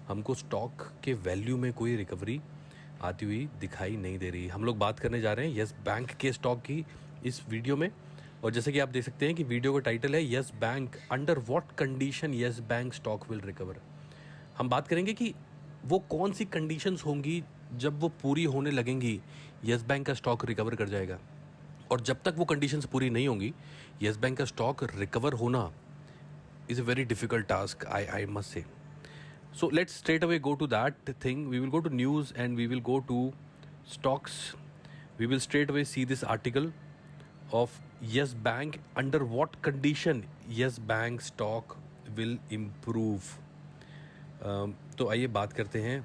हमको स्टॉक के वैल्यू में कोई रिकवरी आती हुई दिखाई नहीं दे रही। हम लोग बात करने जा रहे हैं यस बैंक के स्टॉक की इस वीडियो में। और जैसे कि आप देख सकते हैं कि वीडियो का टाइटल है yes bank, under what condition yes bank stock will recover. हम बात करेंगे कि वो कौन सी कंडीशंस होंगी जब वो पूरी होने लगेंगी यस बैंक का स्टॉक रिकवर कर जाएगा, और जब तक वो कंडीशंस पूरी नहीं होंगी यस बैंक का स्टॉक रिकवर होना is a very difficult task, I must say. So let's straight away go to that thing. We will go to news and we will go to stocks. We will straight away see this article of Yes Bank, under what condition Yes Bank stock will improve. तो आइए बात करते हैं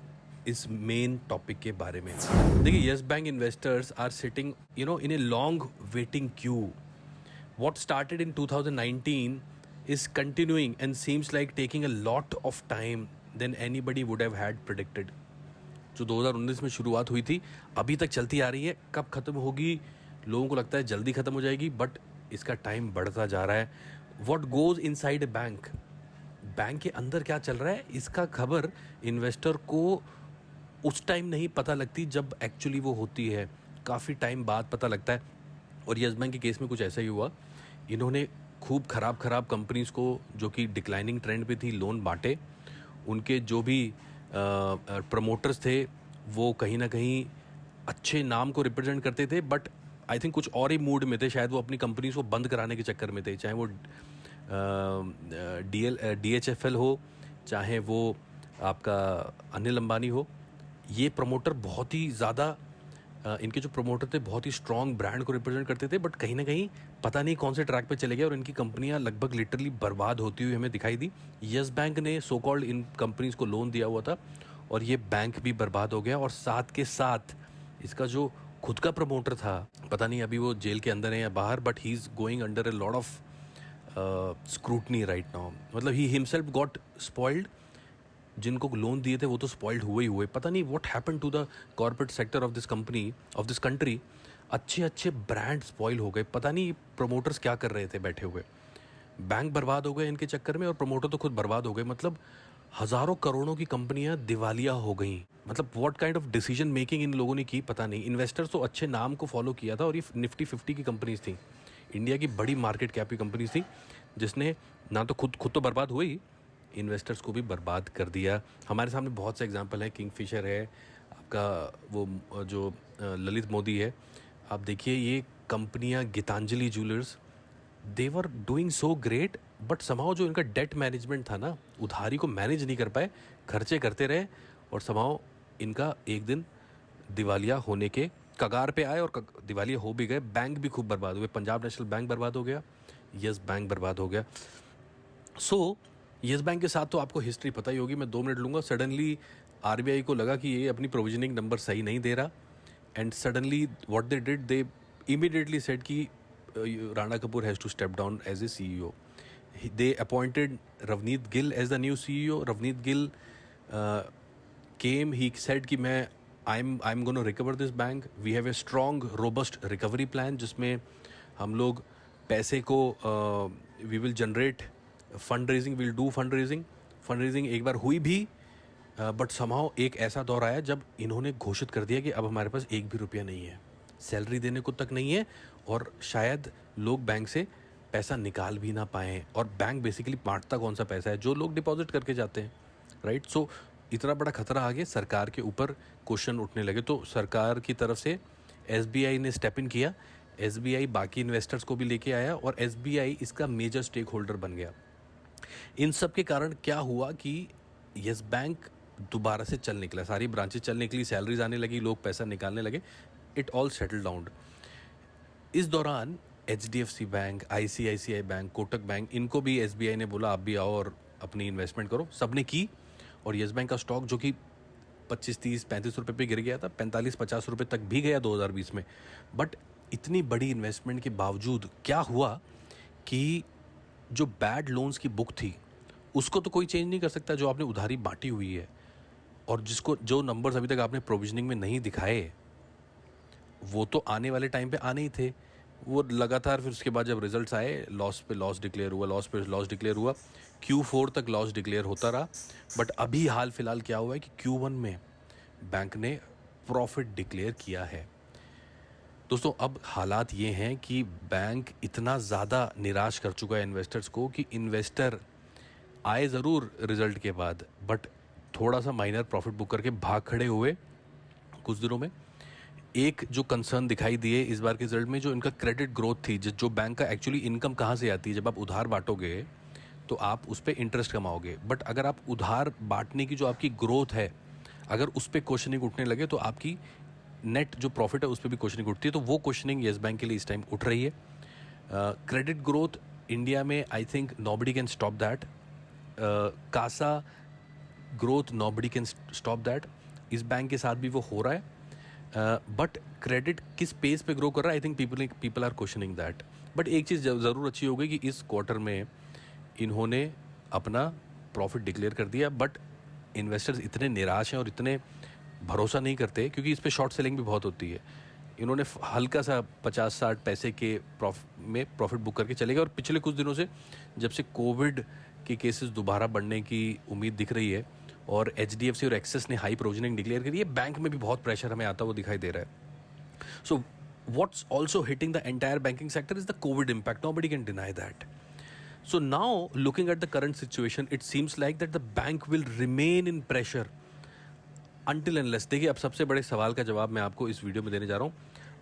इस main topic के बारे में। देखिए, Yes Bank investors are sitting in a long waiting queue. What started in 2019 is continuing and seems like taking a lot of time than anybody would have had predicted. जो 2019 में शुरुआत हुई थी अभी तक चलती आ रही है, कब ख़त्म होगी लोगों को लगता है जल्दी ख़त्म हो जाएगी, बट इसका टाइम बढ़ता जा रहा है. What goes inside a bank, bank के अंदर क्या चल रहा है इसका खबर इन्वेस्टर को उस टाइम नहीं पता लगती जब एक्चुअली वो होती है, काफ़ी टाइम बाद पता लगता है. और येस बैंक के केस में कुछ ऐसा ही हुआ. इन्होंने खूब ख़राब कंपनीज़ को जो कि डिक्लाइनिंग ट्रेंड पे थी लोन बांटे. उनके जो भी प्रमोटर्स थे वो कहीं ना कहीं अच्छे नाम को रिप्रेजेंट करते थे, बट आई थिंक कुछ और ही मूड में थे. शायद वो अपनी कंपनीज को बंद कराने के चक्कर में थे, चाहे वो DHFL हो, चाहे वो आपका अनिल अंबानी हो. ये प्रमोटर बहुत ही ज़्यादा इनके जो प्रमोटर थे बहुत ही स्ट्रॉन्ग ब्रांड को रिप्रेजेंट करते थे, बट कहीं ना कहीं पता नहीं कौन से ट्रैक पे चले गए और इनकी कंपनियां लगभग लिटरली बर्बाद होती हुई हमें दिखाई दी. यस बैंक ने सो कॉल्ड इन कंपनीज को लोन दिया हुआ था और ये बैंक भी बर्बाद हो गया. और साथ के साथ इसका जो खुद का प्रमोटर था, पता नहीं अभी वो जेल के अंदर है या बाहर, but he is going under a lot of scrutiny right now. मतलब ही हिमसेल्फ गॉट स्पॉइल्ड. जिनको लोन दिए थे वो तो स्पॉइल्ड हुए. पता नहीं what happened to the corporate sector of this company, of this country. अच्छे ब्रांड स्पॉइल हो गए. पता नहीं प्रमोटर्स क्या कर रहे थे बैठे हुए. बैंक बर्बाद हो गए इनके चक्कर में और प्रमोटर तो खुद बर्बाद हो गए. मतलब हज़ारों करोड़ों की कंपनियां दिवालिया हो गई. मतलब what kind of decision making in लोगों ने की पता नहीं. इन्वेस्टर्स तो अच्छे नाम को फॉलो किया था और ये निफ्टी 50 की कंपनीज थी, इंडिया की बड़ी मार्केट कैप की कंपनीज थी, जिसने ना तो खुद तो बर्बाद हुई, इन्वेस्टर्स को भी बर्बाद कर दिया. हमारे सामने बहुत से एग्जांपल हैं. किंगफिशर है आपका, वो जो ललित मोदी है. आप देखिए ये कंपनियां, Gitanjali Jewellers, they were doing so great, but somehow जो इनका डेट मैनेजमेंट था ना, उधारी को मैनेज नहीं कर पाए, खर्चे करते रहे और समहाउ इनका एक दिन दिवालिया होने के कगार पे आए और दिवालिया हो भी गए. बैंक भी खूब बर्बाद हुए. पंजाब नेशनल बैंक बर्बाद हो गया, यस बैंक बर्बाद हो गया. सो येस बैंक के साथ तो आपको हिस्ट्री पता ही होगी. मैं 2 मिनट लूँगा. सडनली RBI को लगा कि ये अपनी प्रोविजनिंग नंबर सही नहीं दे रहा, and suddenly what they did, they immediately said कि Rana Kapoor has to step down as a CEO. They appointed Ravneet Gill as the new CEO. Ravneet Gill came, he said कि मैं I am gonna recover this bank. We have a strong robust recovery plan, जिसमें हम लोग पैसे को we will generate fund raising, will do fund raising एक बार हुई भी, बट समहाउ एक ऐसा दौर आया जब इन्होंने घोषित कर दिया कि अब हमारे पास एक भी रुपया नहीं है, सैलरी देने को तक नहीं है, और शायद लोग बैंक से पैसा निकाल भी ना पाएँ. और बैंक बेसिकली बांटता कौन सा पैसा है, जो लोग डिपॉजिट करके जाते हैं, राइट. सो इतना बड़ा खतरा आ गया, सरकार के ऊपर क्वेश्चन उठने लगे. तो सरकार की तरफ से SBI ने स्टेप इन किया. SBI बाकी इन्वेस्टर्स को भी लेके आया और SBI इसका मेजर स्टेक होल्डर बन गया. इन सब के कारण क्या हुआ कि यस बैंक दोबारा से चल निकला, सारी ब्रांचेस चल निकली, सैलरीज आने लगी, लोग पैसा निकालने लगे. It all settle down. इस दौरान HDFC bank, ICICI bank, Kotak bank, इनको भी SBI ने बोला आप भी आओ और अपनी इन्वेस्टमेंट करो. सबने की और यस बैंक का स्टॉक जो कि 25, 30, 35 रुपये पे गिर गया था, 45, 50 रुपये तक भी गया 2020 में. बट इतनी बड़ी इन्वेस्टमेंट के बावजूद क्या हुआ कि जो बैड लोन्स की बुक थी उसको तो कोई चेंज नहीं कर सकता, जो आपने उधारी बांटी हुई है, और जिसको जो नंबर्स अभी तक आपने प्रोविजनिंग में नहीं दिखाए वो तो आने वाले टाइम पे आने ही थे. वो लगातार फिर उसके बाद जब रिजल्ट्स आए, लॉस पे लॉस डिक्लेयर हुआ, लॉस पे लॉस डिक्लेयर हुआ. Q4 तक लॉस डिक्लेयर होता रहा, बट अभी हाल फिलहाल क्या हुआ है कि Q1 में बैंक ने प्रॉफिट डिक्लेयर किया है। दोस्तों अब हालात ये हैं कि बैंक इतना ज़्यादा निराश कर चुका है इन्वेस्टर्स को कि इन्वेस्टर आए ज़रूर रिजल्ट के बाद, बट थोड़ा सा माइनर प्रॉफिट बुक करके भाग खड़े हुए कुछ दिनों में। एक जो कंसर्न दिखाई दिए इस बार के रिजल्ट में, जो इनका क्रेडिट ग्रोथ थी, जो बैंक का एक्चुअली इनकम कहाँ से आती है, जब आप उधार बांटोगे तो आप उस पर इंटरेस्ट कमाओगे, बट अगर आप उधार बांटने की जो आपकी ग्रोथ है, अगर उस पर क्वेश्चनिंग उठने लगे तो आपकी नेट जो प्रॉफिट है उस पर भी क्वेश्चनिंग उठती है। तो वो क्वेश्चनिंग येस बैंक के लिए इस टाइम उठ रही है। क्रेडिट ग्रोथ इंडिया में I think nobody can stop that. CASA growth nobody can stop that. इस बैंक के साथ भी वो हो रहा है, बट क्रेडिट किस पेस पे ग्रो कर रहा है, I think people are questioning that. But एक चीज़ ज़रूर अच्छी हो गई कि इस क्वार्टर में इन्होंने अपना प्रॉफिट डिक्लेयर कर दिया, बट इन्वेस्टर्स इतने निराश हैं और इतने भरोसा नहीं करते क्योंकि इस पे शॉर्ट सेलिंग भी बहुत होती है। इन्होंने हल्का सा 50-60 पैसे के प्रॉफिट बुक करके चले गए, और पिछले कुछ दिनों से जब से कोविड के केसेस दोबारा बढ़ने की उम्मीद दिख रही है और HDFC और एक्सिस ने हाई प्रोविजनिंग डिक्लेयर करी है, बैंक में भी बहुत प्रेशर हमें आता हुआ दिखाई दे रहा है। So what's also hitting the entire banking sector is the COVID impact, nobody can deny that. So now looking at the current situation, it seems like that the bank will remain in pressure until unless, देखिए अब सबसे बड़े सवाल का जवाब मैं आपको इस वीडियो में देने जा रहा हूँ।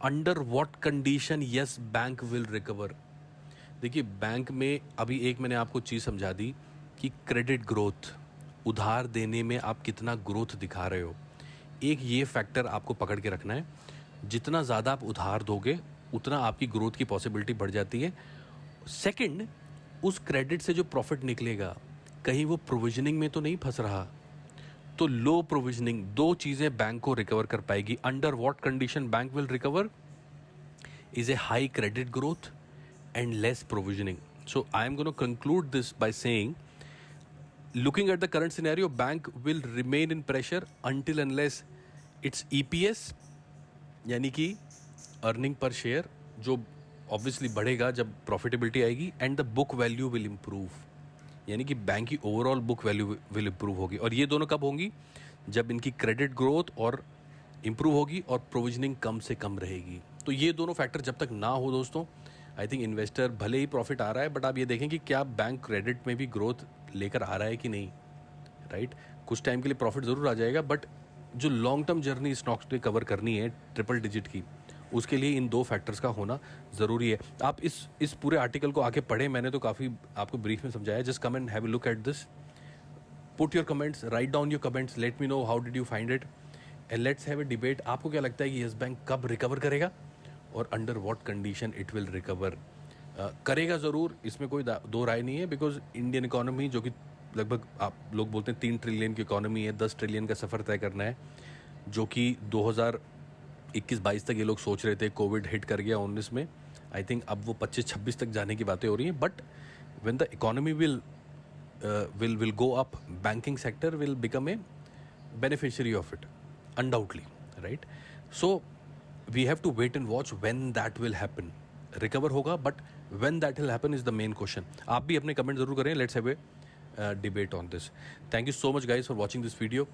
Under what condition yes bank will recover. देखिए बैंक में अभी एक मैंने आपको चीज़ समझा दी कि क्रेडिट ग्रोथ, उधार देने में आप कितना ग्रोथ दिखा रहे हो, एक ये फैक्टर आपको पकड़ के रखना है। जितना ज़्यादा आप उधार दोगे उतना आपकी ग्रोथ की पॉसिबिलिटी बढ़ जाती है। सेकंड, उस क्रेडिट से जो प्रॉफिट निकलेगा कहीं वो प्रोविजनिंग में तो नहीं फंस रहा। तो लो प्रोविजनिंग, दो चीज़ें बैंक को रिकवर कर पाएगी। Under what condition bank will recover is a high credit growth and less provisioning. So I am gonna conclude this by saying, looking at the current scenario, bank will remain in pressure until unless its EPS यानी कि earning per share जो obviously बढ़ेगा जब profitability आएगी, and the book value will improve, यानी कि bank की overall book value will improve होगी। और ये दोनों कब होंगी? जब इनकी क्रेडिट ग्रोथ और इम्प्रूव होगी और प्रोविजनिंग कम से कम रहेगी। तो ये दोनों फैक्टर जब तक ना हो दोस्तों, आई थिंक इन्वेस्टर भले ही प्रॉफिट आ रहा है, बट आप ये देखें कि क्या बैंक क्रेडिट में भी ग्रोथ लेकर आ रहा है कि नहीं, राइट? कुछ टाइम के लिए प्रॉफिट ज़रूर आ जाएगा, बट जो लॉन्ग टर्म जर्नी स्टॉक्स पे कवर करनी है ट्रिपल डिजिट की, उसके लिए इन दो फैक्टर्स का होना ज़रूरी है। आप इस पूरे आर्टिकल को आके पढ़ें, मैंने तो काफ़ी आपको ब्रीफ में समझाया। Just come and have a look at this, put your comments, write down your comments, let me know how did you find it, and let's have a debate. आपको क्या लगता है कि येस बैंक कब recover करेगा और under what condition it will recover? करेगा ज़रूर, इसमें कोई दो राय नहीं है, बिकॉज इंडियन इकोनॉमी जो कि लगभग आप लोग बोलते हैं 3 ट्रिलियन की इकोनॉमी है, 10 ट्रिलियन का सफ़र तय करना है, जो कि 2021-22 तक ये लोग सोच रहे थे। कोविड हिट कर गया 19 में, आई थिंक अब वो 25-26 तक जाने की बातें हो रही हैं। But when the economy will go up, banking sector will become a beneficiary of it undoubtedly, right? So we have to wait and watch when that will happen. Recover होगा, but when that will happen is the main question. आप भी अपने comment जरूर करें, let's have a debate on this. Thank you so much guys for watching this video.